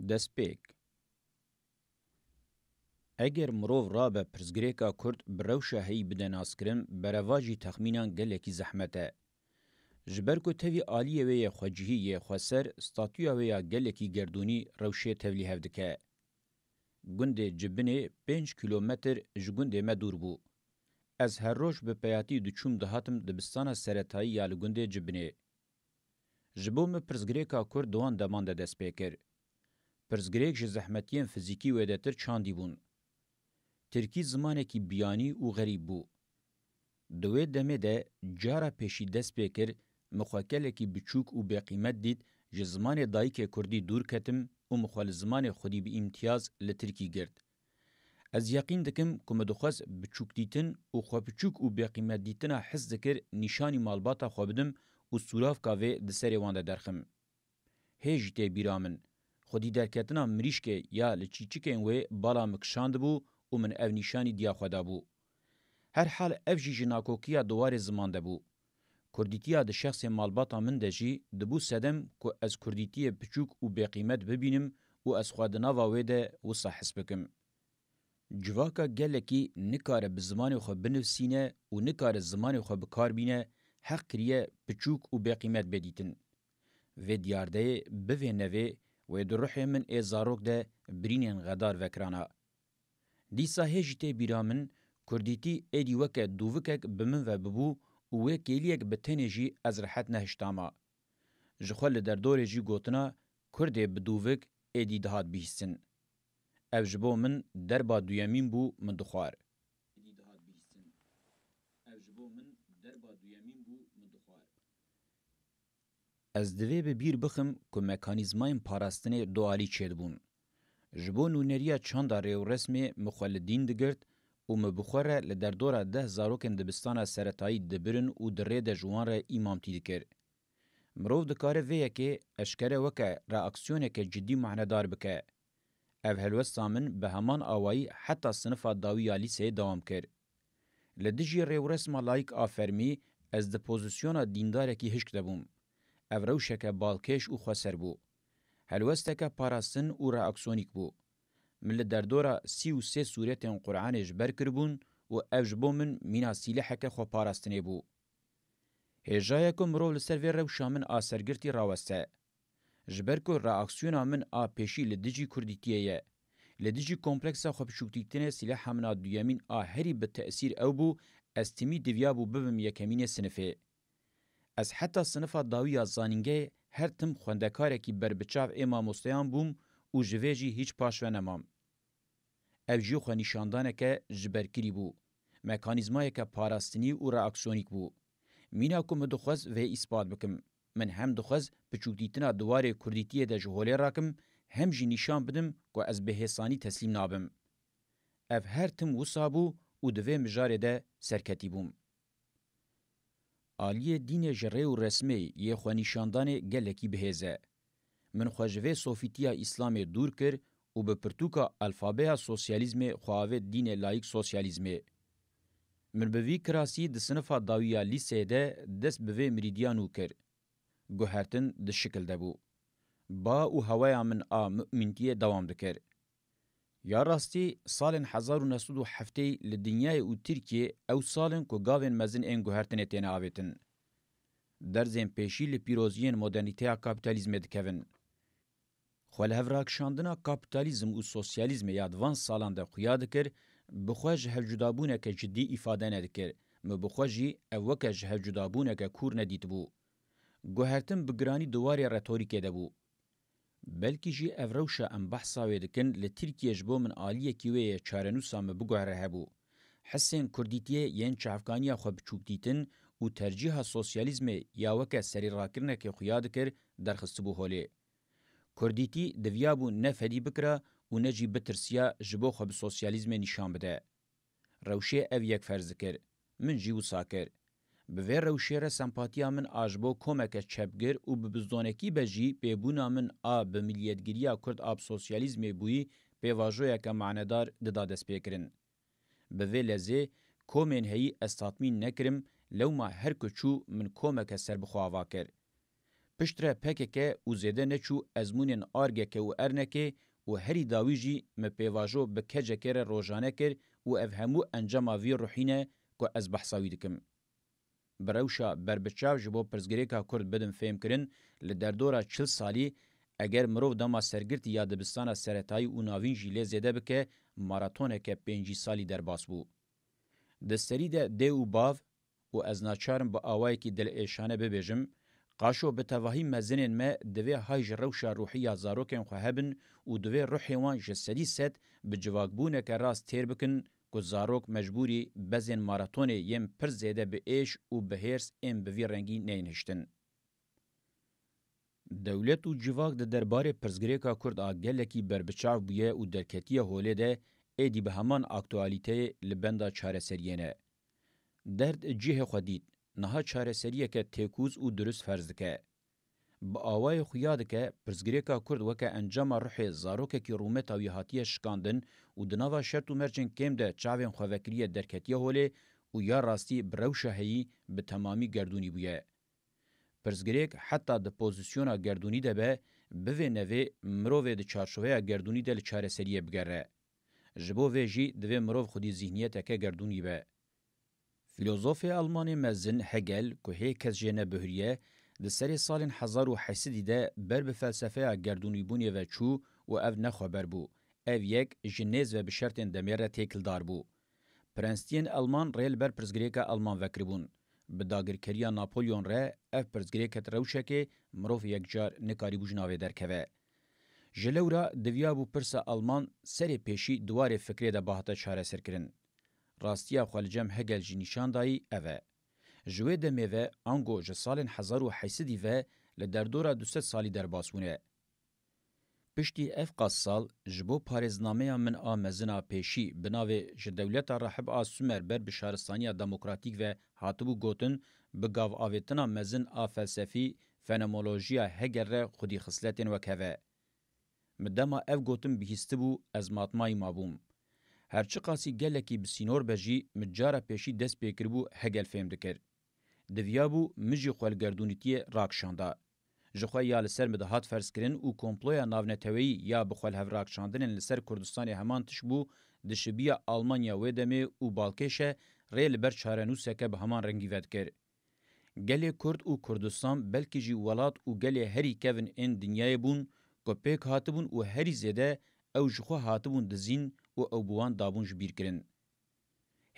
دسپیک اگر مروف را به پرزگریکا کرد بروشه هی بدن آسکرم برواجی تخمینان گلکی زحمته. جبر کو تاوی آلیه وی خوجهی خواسر ستاتویا وی گلکی گردونی روشه تاولی هفدکه. گنده جبنه 5 کیلومتر جگنده مدور بو. از هر روش به پیاتی دوچوم دهاتم دبستان سرطایی یا لگنده جبنه. جبوم پرزگریکا کرد دوان دمانده دست پیکر. پرزگریک جه زحمتین فیزیکی ویدتر چاندی بون. ترکی زمانه کی بیانی و غریب بو. دوی دمه ده جارا پیشی دست پیکر مخاکله کی بچوک و بقیمت دید جه زمان دایی که کردی دور کتم و مخال زمان خودی به امتیاز لترکی گرد. از یقین دکم که مدخواست بچوک دیتن و خواه بچوک و بقیمت دیتن حس دکر نشانی مالباتا خواه بدم و سوراف کاوه دسری وانده درخم. هیج تی بیرامن. خودی درکتنا مریشکه یا لچیچکین وی بالا مکشاند بو و من او نشانی دیا خدا بو. هر حال اف جی جناکوکیا دوار زمانده بو. کردیتیا ده شخص مالباتا من ده جی دبو سدم که از کردیتی پچوک و بقیمت ببینم و از خوادنا واویده و صحس بکم. جواکا گلکی نکاره بزمان خو بنفسینه و نکاره زمان خو بکار بینه حق کریه پچوک و بقیمت بدیتن. و دیارده بوه نوه و در روح من ازاروک ده برینین غدار وکرانا. دیسا هجیته بیرامن کردیتی ایدی وکه دووکک بمن و ببو و کلیک بتنجی از راحت نهشتاما. جخول در دور جی گوتنا کرده بدووک ایدی دهات بیستن. او جبو من در با دویمین بو من دخوار. از دوی به بیر بخم که مکانیزماین پاراستنه دوالی چید بون. جبو نونریا چاندا ریو رسمی مخالدین دگرد و مبخوره لدردورا 10,000 دبستان سرطایی دبرن و دره ده جوان را ایمامتی دکر. مروف دکاره ویه که اشکره وکه راکسیونه که جدی معنادار بکه. او هلوستا من به همان آوائی حتی صنفا داویا لیسه دوام کر. لدجی ریو رسما لایک آفرمی از ده پوزیسیونا دینداره کی هشک دبوم. او روشک بالکش و خسر بو. هلوستک پاراستن و راکسونیک بو. مل در دورا 33 سورتین قرآن جبر کربون و او جبو من مینا سیلحک خو پاراستنه بو. هجایه که مرو لسر وی روشا من آسرگرتی راوسته. جبر کو راکسیونا من آ پیشی لدجی کردیتیه. لدیجی کمپلکسا خوب شوکتیتنه سلاح همنا دویامین هری به تأثیر او بو استمی دیویابو ببم یکمین سنفه. از حتی صنفا داوی زانینگه هر تم خوندکاره کی بربچاو اما مستیان بوم و جویجی هیچ پاشوه نمام. او جیو خو نشاندانه که جبرکری بو. مکانیزمای که پاراستنی و راکسیونیک بو. مینا کوم دخواز و اثبات بکم. من هم دخواز بچوکتیتنا دواره کردیتیه ده جهوله راکم هم جی نشان بدم که از بهسانی تسلیم نابم. اف هر تم وصابو و دوی مجاره ده سرکتی بوم. آلیه دین جره و رسمی یه خوانیشاندان گلکی بهزه. من خواجوه صوفیتیا اسلام دور کر و به پرتوکا الفابه سوسیالیزم خواهوه دین لایک سوسیالیزمه. من به وی کراسی ده صنفا داویا لیسه ده دست به وی مریدیانو کر. گوهرتن ده شکل ده بو. با و هوایا من مؤمنتیه دوام دکر. یا راستی سال 1907 لدنیای او ترکیه او سالن که گاوین مزن این گوهرتنه تینه آویتن. در زین پیشی لپیروزیین مدرنیته کابیتالیزم دکوین. خوال هفراکشاندنا کابیتالیزم و سوسیالیزم یادوان سالان ده خویا دکر بخواج هفجدابونه که جدی افاده ندکر مبخواجی اوکه هفجدابونه که کور ندید بو. گوهرتن بگرانی دواری رتوریکه ده بو. بلکی جی اوروشا ام بحثا ویدکن لترکیه جبو من آلیه کیوه چارنوسا مبگوهره هبو. حسین کردیتیه ین چافکانیا خو بچوک دیتن و ترجیح سوسیالیزم یا وکه سری راکرنه که خویاد کر درخست بو هوله. کردیتی دویابو نفدی بکره و نجی بترسیا جبو خو بسوسیالیزم نشان بده. روشه او یک فرض کر. من جیو ساکر. به وی روشیر سمپاتیا من آجبو کومک چپگر و ببزدونکی بجی پیبونا من به ملیتگیریا کرد سوسیالیزم بوی پیواجویا که معنادار دادس پیکرن. به وی لزه کومن هی استاتمین نکرم لو ما هر کچو من کومک سر بخواوا کر. پشتره پکه او زیده نچو ازمونین آرگکه و ارنکه و هری داویجی مپیواجو بکجه کره روژانه کر و افهمو انجام وی روحینه که از بحثاوی دکم. بروشا بربچاو جبو پرزگریکا کرد بدن فهم کرن لدردورا 40 سالی اگر مرو دما سرگرتی یا دبستان سرطایی و ناوین جیله زیده بکه ماراتونه که 5 سالی در باس بو. دستری ده و باو و از ناچارم با آوائی که دل ایشانه ببیجم قاشو به تواهی مزنین ما دوی هایج روشا روحی زاروکن خوهبن و دوی روحی وان جسدی ست به جواگبونه که راست تیر بکن که زاروک مجبوری بزن ماراتونه یم پر زیده به ایش و به هرس ام بوی رنگی نینشتن. دولت و جواگ ده درباره پرزگریکا کرد آگلکی بربچاو بویه و درکتیه هوله ده ایدی به همان اکتوالیته لبنده چاره سریینه. درد جیه خودید نها چاره سریه که تکوز و درست فرض که. با آوای خویاده که پرزگریکا کرد وکه انجام روح زاروکه که رومت و یهاتیه شکاندن و دناوا شرط و مرچن کم ده چاوین خواه درکتیه هوله و یا راستی بروشه هایی به تمامی گردونی بویه. پرزگریک حتی ده پوزیسیونا گردونی ده به نوی مروه ده چارشوه گردونی ده لچاره سریه بگره. جبو ویجی دوی مروف خودی ذهنیت که گردونی به. فیلوزوف آلمانی مزن هگل که هیکس جنه بهریه ده سری سال 1800 ده بر به فلسفه گردونی بونی و چو و او نخبر بو. او یک جنیز و بشرط دمیر تیکل دار بو. پرنستین آلمان ریل بر پرزگریکا آلمان وکربون. به داگرکریا ناپولیون ره اف پرزگریکت روشه که مروف یک جار نکاری بوجناوه درکوه. جلورا دویابو پرسا آلمان سری پیشی دوار فکری ده باهتا چاره سر کرن. راستیا خالجم هگل جی نشان دایی اوه. جوه ده میوه انگو جسال 1800 و لدردورا 200 سالی در باسونه. پشتی اف قصال جبو پارزنامه من آمزنا پیشی بناوه جدولت رحب آسومر بر بشارستانی دموکراتیک و هاتبو گوتن بگاو آویتنا مزن آفلسفی فنمولوژیا هگل خودی خصلتین وکهوه. مدما اف گوتن بهیستبو از ماتمای مابوم. هرچی قاسی گلکی بسینور بجی مجاره پیشی دست پیکربو هگل فهم دکر. دویابو مجی خوالگردونیتی راکشانده. جخواه یا لسر مدهات فرس کرن و کمپلویا ناونتوی یا بخوال هفراکشاندن لسر کردستان همان تشبو دشبیه آلمانیا ویدمه و بالکشه ریل بر چارنوسه که به همان رنگی ود کر. گلی کرد و کردستان بلکی جی ولات و گلی هری کون این دنیای بون که پیک هاتبون و هری زیده او جخواه هاتبون دزین و او بوان دابون جبیر کرن.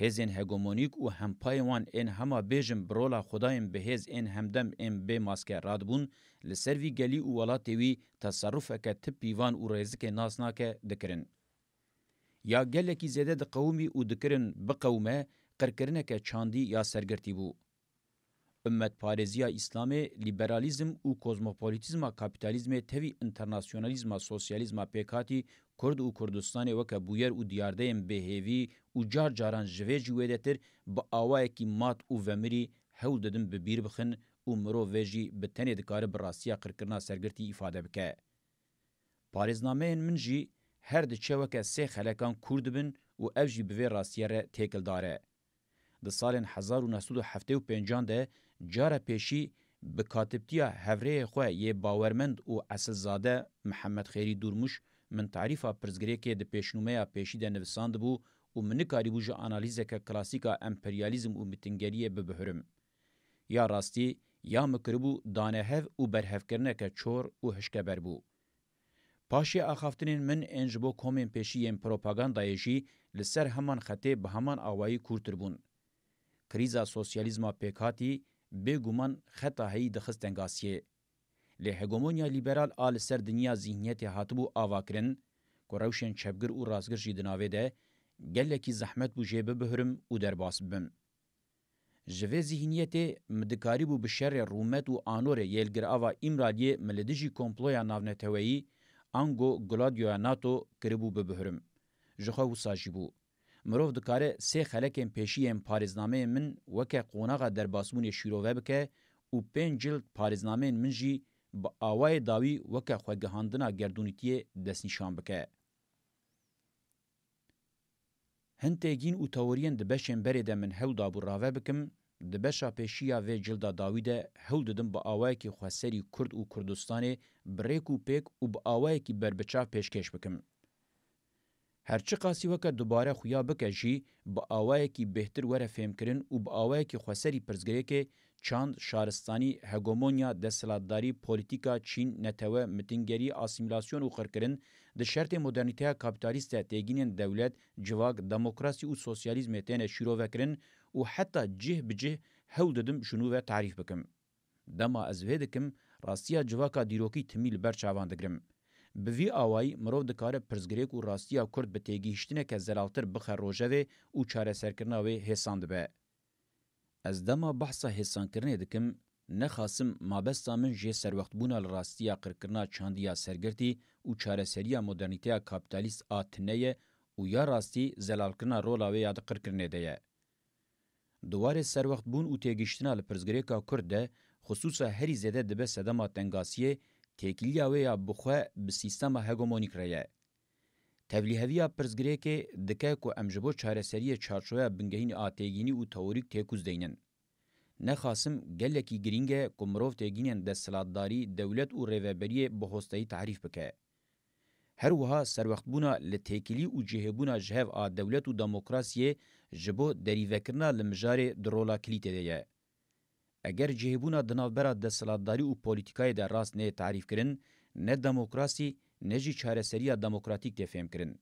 هزین هگمونیک و همپایوان این هما بیجم برولا خدایم به هز این همدم این به ماسکه رادبون لسروی گلی و ولاتوی تصرف اکا تپیوان و ریزک ناسناکه دکرن. یا گلکی زیده ده قومی و دکرن بقومه قرکرنه که چاندی یا سرگرتی بو. امت پارزیا اسلامی لیبرالیزم و کوزموپولیتیزم کاپیتالیزم تهوی انترناسیونالیزم سوسیالیزم پیکاتی کرد و کردستان وکا بویر و دیاردهیم بهیوی و جار جاران جوه جوه تر با آوائه کی مات و ومری هول ددن ببیر بخن و مرو ویجی بتنی دکار براسیا قرکرنا سرگرتی ifade بکه. پارزنامه من جی هر دچه وکا سه خلکان کرد بن و او جی بوی راسیا را تیکل داره. ده سال 1975 ده جاره پیشی به کاتبتیا هفره خواه یه باورمند و اصلزاده محمد خیری دورموش من تعریفا پرزگریکه ده پیشنومه پیشی ده نویساند بو و منکاری بوجه آنالیزه که کلاسیکا امپریالیزم و متنگریه ببهرم. یا راستی یا مکربو دانه هف و برهف کرنه که چور و هشکبر بو. پاشی آخافتنین من انجبو کومین پیشی یم پروپاگاندایشی لسر همان خطه به همان آوائی کورتر بون. کریزا سوسیالیزما پیکاتی بگومان خطا هی دخستنگاسیه. لی هگمونیا لیبرال آل سر دنیا ذهنیت هاتبو آواکرن که روشن چپگر و رازگر جیدناوه ده گلکی زحمت بو جیبه بهرم و درباس بم. جوه ذهنیت مدکاری بو بشر رومت و آنور یلگر آوا امرالیه ملدجی کمپلویا ناونتوهی انگو گلادیویا ناتو کربو ببهرم. جخوا و ساجی بو. مروف دکاره سه خلکن پیشیم پارزنامه من وکه قوناغا درباسمون شیروه بکه و 5 جلد پارزنامه من جی با آوای داوی وکه خوگهاندنا گردونیتی دستنشان بکه. هنتگین و تاورین ده بشن بری ده من هول دابو راوه بکم د بشا پیشیا و جلدا داویده هول ددم با آوای کی خواسری کرد و کردستان بریک و پیک و با آوای کی بربچا پیشکش بکم. هرچی قاسی وکر دوباره خویا بکه جی با آوای کی بهتر وره فهم کرن و با آوای کی خواسری پرزگره که چاند شارستانی هگومونیا دستلاتداری پولیتیکا چین نتوه متنگری آسیمیلاسیون و خرکرن د شرط مدرنیته کاپیتالیست تگینین دولت جواک دموکراسی و سوسیالیزم تنه شروع وکرن و حتی جه بجه هول ددم شنو و تعریف بکم. دما از ویدکم راستیا جواکا دیروکی تمیل برچاوان دگرم. بوی آوائی مرو دکاره پرزگریک و راستیا کرد به تیگیشتینه که زلالتر بخر روژه و چاره سرکرنا و حساند به. از دما بحثا حسان کرنه دکم نخاسم مابستا من جه سر وقت بونا لراستیا قرکرنا چاندیا سرگرتی و چاره سریا مدرنیته کابیتالیست آتنه و یا راستی زلال کرنا رولا و یاد قرکرنه ده. دواره سر وقت بون و تیگیشتنا لپرزگریکا کرد ده خصوصا هری زده دبه سدما تنگاسیه تکیلیا و یا بخواه بسیستم هگومونیک رایه. تبلیغویا پرزگریک دکه کو امجبو چارەسەریە چارچوبە بنگهین ئاتێگینی و تئوریک تێکوز دەینن. نەخاسم گەلێکی گرینگە کو مرۆڤ تێگینên دەسەڵاتداری دەولەت و ڕێڤەبەریê bi hostayî تعریف bike. Her wiha serwextbûna li têkilî û cihêbûna ji hev a dewlet û demokrasiyê ji bo derîvekirina li mijarê di rola kilîtê de ye. Eger cihêbûna di navbera desthilatdarî û polîtîkayê de rast nê tarîf kirin, ne demokrasî ne jî çareseriya demokratîk tê fêm kirin.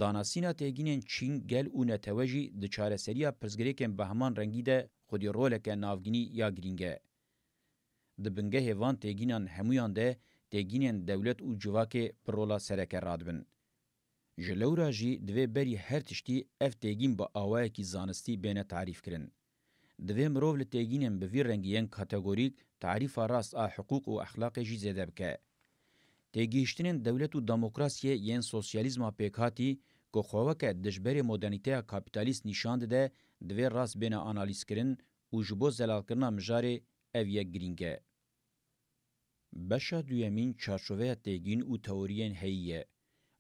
Danasîna têgînên Çîn gel û netewe jî di çareseriya pirsgirêkên bi heman rengî de xwedî roleke navgînî ya girîng e. Di bingehê van têgînan hemûyan de têgînên dewlet û civakê bi rola sereke radibin. Ji lewra jî divê berî her tiştî ev têgîn bi awayekî zanistî bêne tarîf kirin. Divê mirov li têgînên bi vî rengî yên kategorîk tarîfa rast a hiqûq û exlaqê jî zêde bike. Têgihiştinên dewlet û demokrasiyê yên sosyalîzma pêkhatî ku xweweke dijberê modernîteya kapîtalîst nîşan dide, divê rast bêne analîzkirin û ji bo zelalkirina mijarê ev yek girîng e. Beşa duyemîn çarşoveya têgîn û teoriyên heyî ye.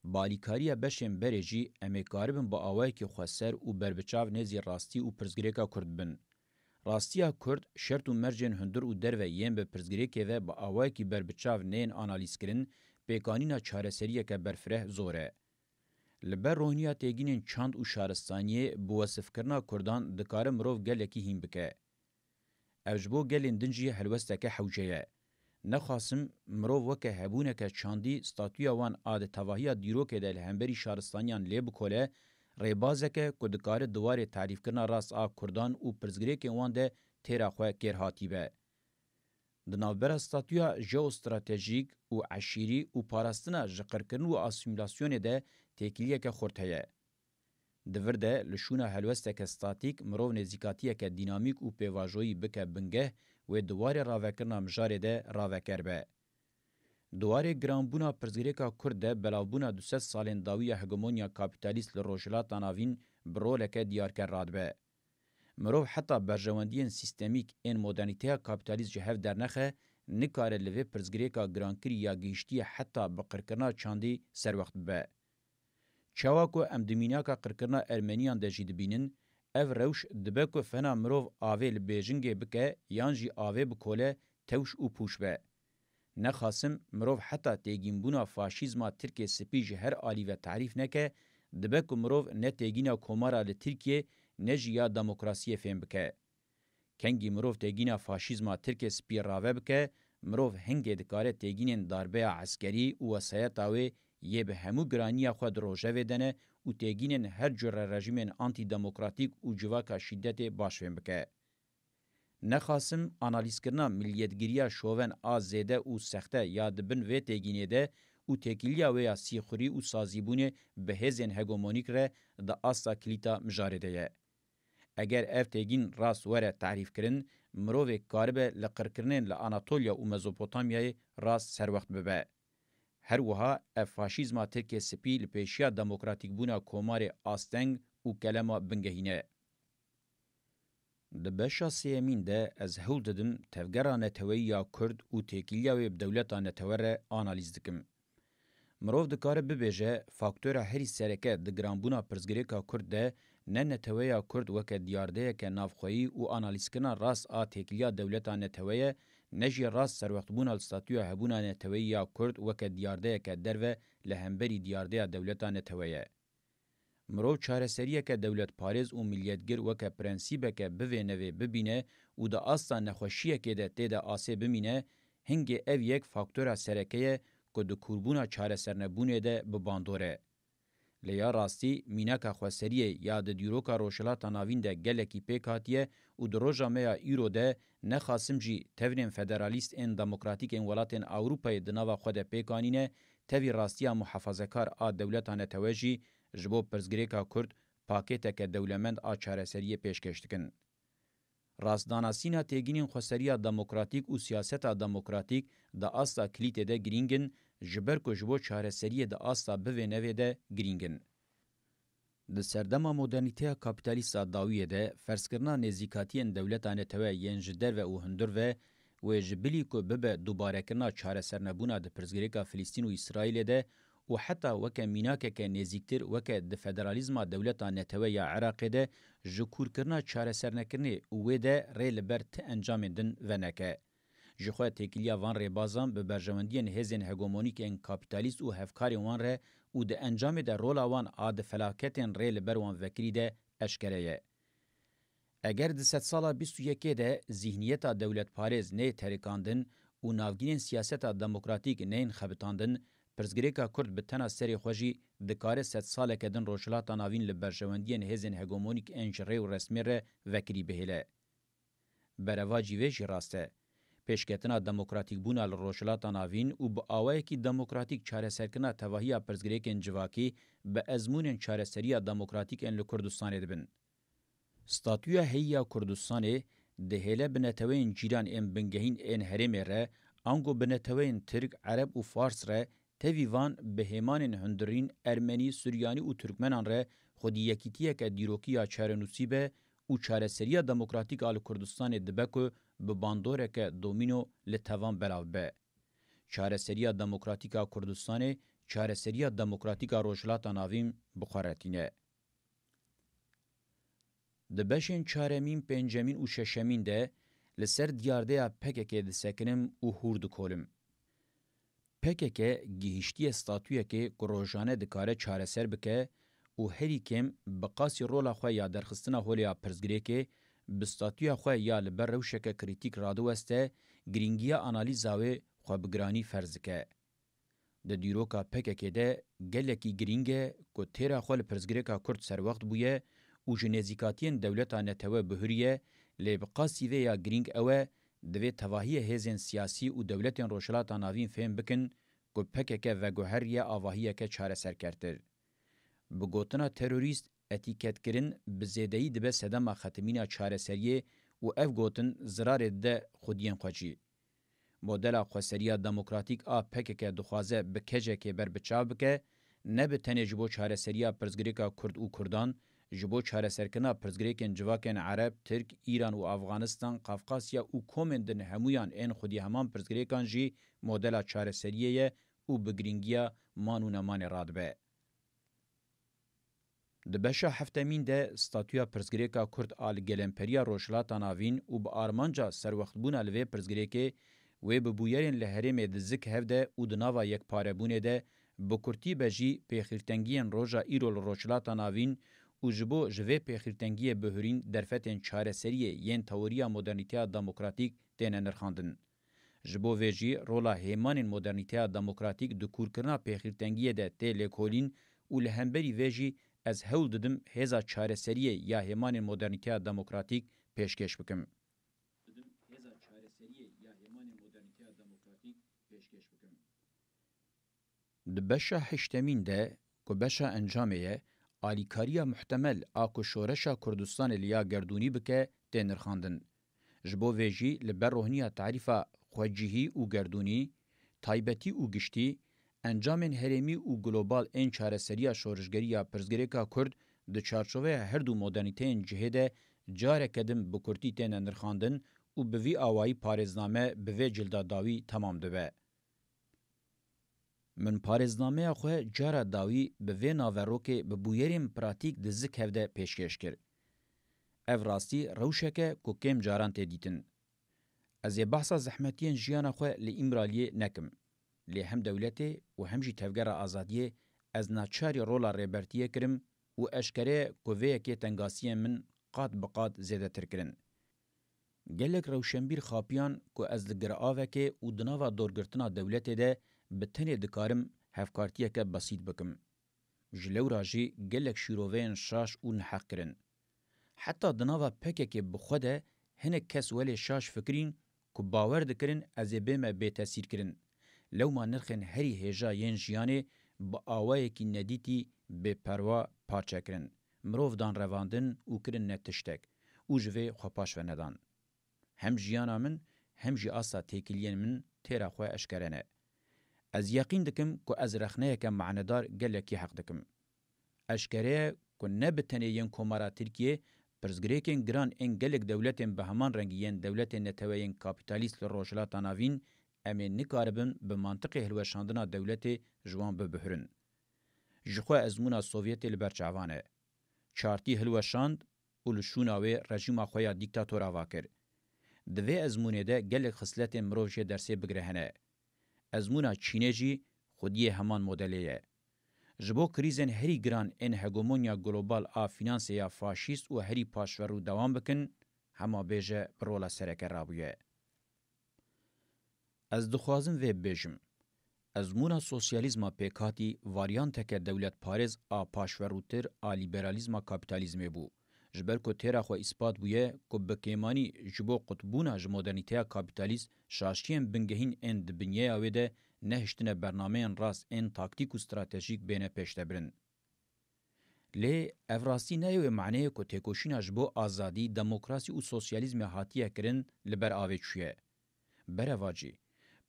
Balîkariya beşên berê jî em ê karibin bi awayekî xweser û berbiçav nêzî rastî û pirsgirêka Kurd bin. Rastiya Kurd şert û mercên hundir û derve yên bi pirsgirêkê ve bi awayekî berbiçav neyên analîzkirin pêkanîna çareseriyeke berfireh zor e. Li ber rohniya têgînên çand û şaristaniyê bi wesifkirina Kurdan dikare mirov gelekî hîn bike. Ev ji bo gelên din jî helwesteke hewce ye. Nexasim mirov weke hebûneke çandî statûya wan a di tevahiya dîrokê de li hemberî şaristaniyan lê bikole, rêbazeke ku dikare diwarê tarîfkirina rast a Kurdan û pirsgirêkên wan de têra xwe kêrhatîbe. Di navbera statûya jeostratejîk û eşîrî û parastina ji qirkirin û asîmîlasyonê de têkiliyeke xurt heye. Di vir de li şûna helwesteke statîk mirov nêzîkatiyeke dînamîk û pêvajoyî bike bingeh wê diwarê ravekirina mijarê de raveker be. Diwarê giranbûna pirsgirêka Kurd de belavbûna 200 salên dawî ya hegemonya kapîtalîst li rojhilata navîn bi roleke diyarker radibe. Mirov heta berjewendiyên sîstemîk ên modernîteya kapîtalîst ji hev dernexe, nikare li vê pirsgirêka girankirî ya gihîştiyê heta bi qirkirina çandî serwext bibe. Çawa ku em di mînaka qirkirina Ermeniyan de jî dibînin, ev rewş dibe ku fena mirov avê li bêjingê bike yan jî avê bikole tewş û pûş be. Nexasim mirov heta têgînbûna faşîzma Tirkiye spî ji her alî ve tarîf neke, dibe ku mirov ne têgîna komara li Tirkiye ne jî ya demokrasiyê fêm bike. Kengî mirov têgîna faşîzma Tirkiye spî rave bike, mirov hingê dikare têgînên darbeya eskerî û wesayeta wê yê bi hemû giranîya xwe di rojevê dene û têgînên her cure rejimên antîdemokratîk û civaka şîddetê baş fêm bike. Nexasim analîzkirina milliyetgiriya şoven a zêde û sexte ya dibin vê têgînê de û têkiliya wê ya sîxurî û sazîbûnê bi hêzên hegemonîk re di asta kilîta mijarê de ye. Eger ev têgîn rast were tarîfkirin, mirovê karibe li qirkirinên li Anatolya û Mezopotamyayê rast serwext bibe. Her wiha ev faşîzma Tirkiye spî li pêşiya demokratîkbûna komarê asteng û kelema bingehîne. Di beşa sêyemîn de ez hewl didim tevgera neteweyî ya Kurd û têkiliya wê bi dewleta netewe re analîz dikim. Mirov dikare bibêje faktora herî sereke di giranbûna pirsgirêka Kurd de نه نتویا کرد وک دیارده که نافخویی او آنالیزکنا راست آ تکلیا دولتا نتویا نجی راست سروقتبون الستاتیو هبونا نتویا کرد وک دیارده که درو لهمبری دیارده دولتا نتویا. مرو چارەسەریە که دولت پارێز û milyetgir weke prensîbeke bivênevê bibîne û di asta nexweşiyekê de tê de asê bimîne, hingê ev yek faktora sereke ye ku di kûrbûna çaresernebûnê de bi bandor e. Lê ya rastî, mînaka xweseriyê ya di dîroka Rojhilata Navîn de gelekî pêk hatiye û di roja me ya îro de nexasim jî tevnên federalîst ên demokratîk ên welatên Ewropayê di nava xwe de pêk anîne, tevî rastiya muhefazekar a dewleta Netewê jî ji bo pirsgirêka Kurd pakêteke dewlemend a çareseriyê pêşkêş dikin. Rastdanasîna têgînên xweseriya demokratîk û siyaseta demokratîk di asta kilîtê de girîngin, ji ber ku ji bo çareseriyê di asta bivênevê de girîngin. Di serdema modernîteya kapîtalîst a dawiyê de ferskirina nêzîkatiyên dewleta Netewê yên ji derve û hundir ve wê ji bilî ku bibe dubarekirina çaresernebûna di pirsgirêka Filîstîn û İsraîlê de û heta weke mînakeke nêzîktir weke di federalîzma dewleta Netewê ya Iraqê de ji kûrkirina çaresernekirinê û wê de rê li ber ti encamên din veneke. Ji xwe têkiliya van rêbazan bi berjewendiyên hêzên hegemonîk ên kapîtalîst û hevkarên wan re û di encamê de rola wan a di felaketên rê li ber wan vekirî de eşkere ye. Eger di sed sala 21 de zihniyeta dewletparêz nê terîkandin û navgînên siyaseta demokratîk neyên xebitandin, pirsgirêka Kurd bi tena serê xwe jî dikare sed saleke din Rojhilata Navîn li berjewendiyên hêzên hegemonîk ên ji rê û resmê re vekirî bihêle. Bereva cîvê jî rast e. Pêşketina demokratîkbûna li Rojhilata Navîn û bi awayekî demokratîk çareserkirina tevahiya pirsgirêkên civakî bi ezmûnên çareseriya demokratîk ên li Kurdistanê dibin. Statûya Heyya Kurdistanê dihêle bi neteweyên cîran ên bingehîn ên herêmê re, ango bi neteweyên Tirk, Ereb û Fars re tevî van bi hêmanên hundirîn, Ermenî, Suryanî û Türkmenan re xwedî yekîtiyeke dîrokî ya çarenûsî be û çareseriya demokratîk a li Kurdistanê dibe ku bi bandoreke domîno li tevan belav be. Çareseriya demokratîk a Kurdistanê, çareseriya demokratîk a Rojhilata Navîn bixweretîne. Di beşên çaremîn, pêncemîn û şeşemîn de li ser diyardeya PKK disekirim û hûr dikolim. PKK gihîştiye statûyekê ku rojane dikare çareser bike û herî kêm bi qasî rola xwe ya derxistina holêya pirsgirêkê bi statûya xwe ya li ber rewşeke krîtîk radiweste, girîngiya analîza wê xwe bi giranî ferz dike. Di dîroka PKK de gelekî girîng e ku têra xwe li pirsgirêka Kurd serwext bûye û ji nêzîkatiyên dewleta Netewê bihûriye, lê bi qasî vê ya girîng ew e divê tevahiyê hêzên siyasî û dewletên Rojhilata Navîn fêm bikin ku PKK veguheriye avahiyeke çareserkertir. Bi gotina terorîst etîketkirin bi zêdeyî dibe sedema xetimîna çareseriyê û ev gotin zirarê de xwediyên xwe cî. Modela xweseriya demokratîk a PKK dixwaze bi kecekê berbiçav bike, ne bi tenê ji bo çareseriya pirsgirêka Kurd û Kurdan, ji bo çareserkirina pirsgirêkên civakên Ereb, Tirk, İran û Afganistan, Qafqasya û komên din hemûyan ên xwedî heman pirsgirêkan jî modela çareseriyê ye û bi girîngiya man û nemanê radibe. Di beşa heftemîn de statûya pirsgirêka Kurd a li gelemperiya Rojhilata Navîn û bi armanca serwextbûna li vê pirsgirêkê wê bi bûyerên li herêmê di zik hevde û di nava yekparebûnê de bi kurtî be jî pêxîrtengiyên roja îro li Rojhilata Navîn û ji bo ji vê pêxîrtengiyê bihûrîn derfetên çareseriyê yên teworiya modernîteya demokratîk têne nirxandin. Ji bo vê jî rola hêmanên modernîteya demokratîk di kûrkirina pêxîrtengiyê de tê lêkolîn û li hemberî vê jî ez hewl didim hêza çareseriyê ya hêmanên modernîteya demokratîk pêşkêş bikim. Di beşa heştemîn de ku beşa encamê ye, alîkariya muhtemel a ku şoreşa Kurdistanê li ya gerdûnî bike tê nirxandin. Ji bo vê jî li ber rohiniya tarîfa xwecihî û gerdûnî, taybetî û giştî, encamên herêmî û global ên çareseriya şorijgeriya pirsgirêka Kurd di çarçoveya her du modernîteyên cihê de careke din bi kurtî têne nirxandin û bi vî awayî parêzname bi vê cilda dawî temam dibe. من پارێزنامەیە xwe cara dawî bi vê naverokê bi bûyerên pratîk di zik hevde pêşkêş kir. Ev rastî rewşeke ku kêm caran tê dîtin. Ez ê behsa zehmetiyên jiyana xwe li İmraliyê nekim. Lê hem dewletê û hem jî tevgera azadiyê ez naçarî rola rêbertiyê kirim û eşkereye ku vê yekê tengasiyên min qat bi qat zêdetir kirin. Gelek rewşenbîr xapiyan ku ez li giravekê û di nava dorgirtina dewletê de bi tenê dikarim hevkartiyeke besît bikim. Ji lewra jî gelek şîroveyên şaş û neheq kirin. Heta di nava pekekê bi xwe de hinek kes welê şaş fikirîn ku bawer dikirin ez ê bême bêtesîr kirin. Lewma nirxên herî hêja yên jiyanê bi awayekî nedîtî bêperwa parçe kirin. Mirov dan revandin û kirin ne tiştek û ji vê xwepaş ve nedan. Hem jiyana min hem jî asa têkiliyên min têra xwe eşkere ne. Ez yeqîn dikim ku ez rexneyeke manedar gelekî heq dikim. Eşkereye ku ne bi tenê yên komara Tirkiye pirzgirêkên giran ên gelek dewletên bi heman rengî yên dewletên neteweyên kapîtalîst li rojhilata navîn em ê nikaribin bi mantiqê hilweşandina dewletê ji wan bibihirin. Ji xwe ezmûna Sovyetê li ber çavan e. Çartî hilweşand û li şûna wê rejîma xwe ya dîktatora vakir. Di vê ezmûnê de gelek xisletên mirov jê dersê bigire hene. Ezmûna Çînê jî xwediyê heman modelê ye. Ji bo krîzên herî giran ên hegemonya global a finansê ya faşîst û herî paşver û dewam bikin, hema bêje bi rola sereke rabûye. Ez dixwazim vê bêjim. Ezmûna sosyalîzma pêkhatî varyanteke dewletparêz a paşverûtir a liberalîzma kapîtalîzmê bû. Ji ber ku têra xwe îspat bûye ku bi kêmanî ji bo qutbûna ji modernîteya kapîtalîst şaşiyên bingehîn ên di binyeya wê de nehiştine bernameyên rast ên taktîk û stratejîk bêne pêştebirin. Lê ev rastî neyê maneyê ku têkoşîna ji bo azadî, demokrasî û sosyalîzmê hatiye kirin li ber avê çûye. Bereva cî,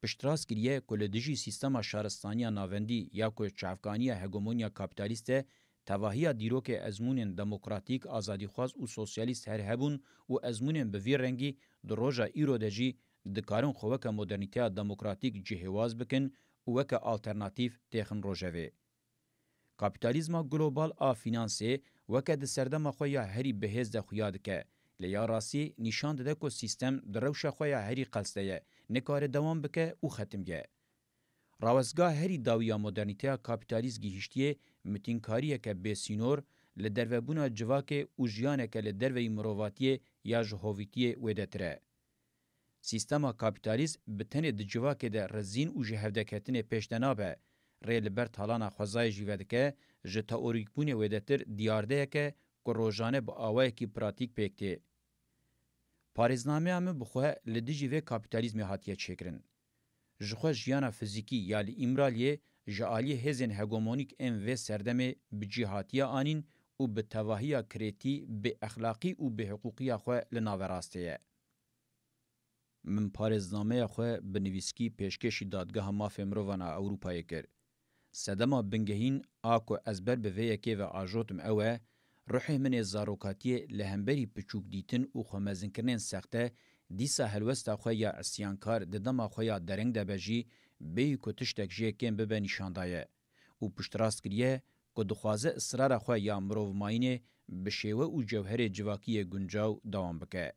piştras kiriye ku li dijî sîstema şaristaniya navendî ya ku çavkaniya hegemonya kapîtalîst e tevahiya dîrokê ezmûnên demokratîk, azadîxwaz û sosyalîst her hebûn û ezmûnên bi vî rengî di roja îro de jî dikarin xwe weke modernîteya demokratîk cihêwaz bikin û weke alternatîv têxin rojevê. Kapîtalîzma global a finansê weke di serdema xwe ya herî bihêz de xuya dike. Lê ya rastî nîşan dide ku sîstem di rewşa xwe ya herî qelste ye, nikare dewam bike û xetim ye. Rawestgah herî dawiya modernîteya kapîtalîst gihîştiyê mitînkariyeke bêsînor li dervebûna civakê û jiyaneke li derveyî mirovatiyê ya ji hovîtiyê wê de tire. Sîstema kapîtalîst bi tenê di civakê de rezîn û ji hevdeketinê pêş de nabe, rê li ber talana xwezayê jî vedike, ji teorîkbûnê wê de tir diyardeyeke ku rojane bi awayekî pratîk pêk tê. Parêznameya min bi xwe li dijî vê kapîtalîzmê hatiye çêkirin. Ji xwe jiyana fizîkî ya li İmraliyê ji aliyê hêzên hegemonîk ên vê serdemê bi cî hatiye anîn û bi tevahiya kirêtî, bê exlaqî û bê hiqûqiya xwe li nave rastê ye. Min parêznameya xwe bi nivîskî pêşkêşî dadgeha mafê mirovan a Ewropayê kir. Sedema bingehîn a ku ez ber bi vê yekê ve ajotim ew e, ruhê min ê zarokatiyê li hemberî piçûk dîtin û xwemezinkirinên sexte dîsa helwesta xwe ya isyankar di dema xwe ya dereng de be jî bêyî ku tiştek ji yekên bibe nîşandaye û piştrast kiriye ku dixwaze israra xwe ya mirovmayînê bi şêwe û cewherê civakiyê guncaw dewam bike.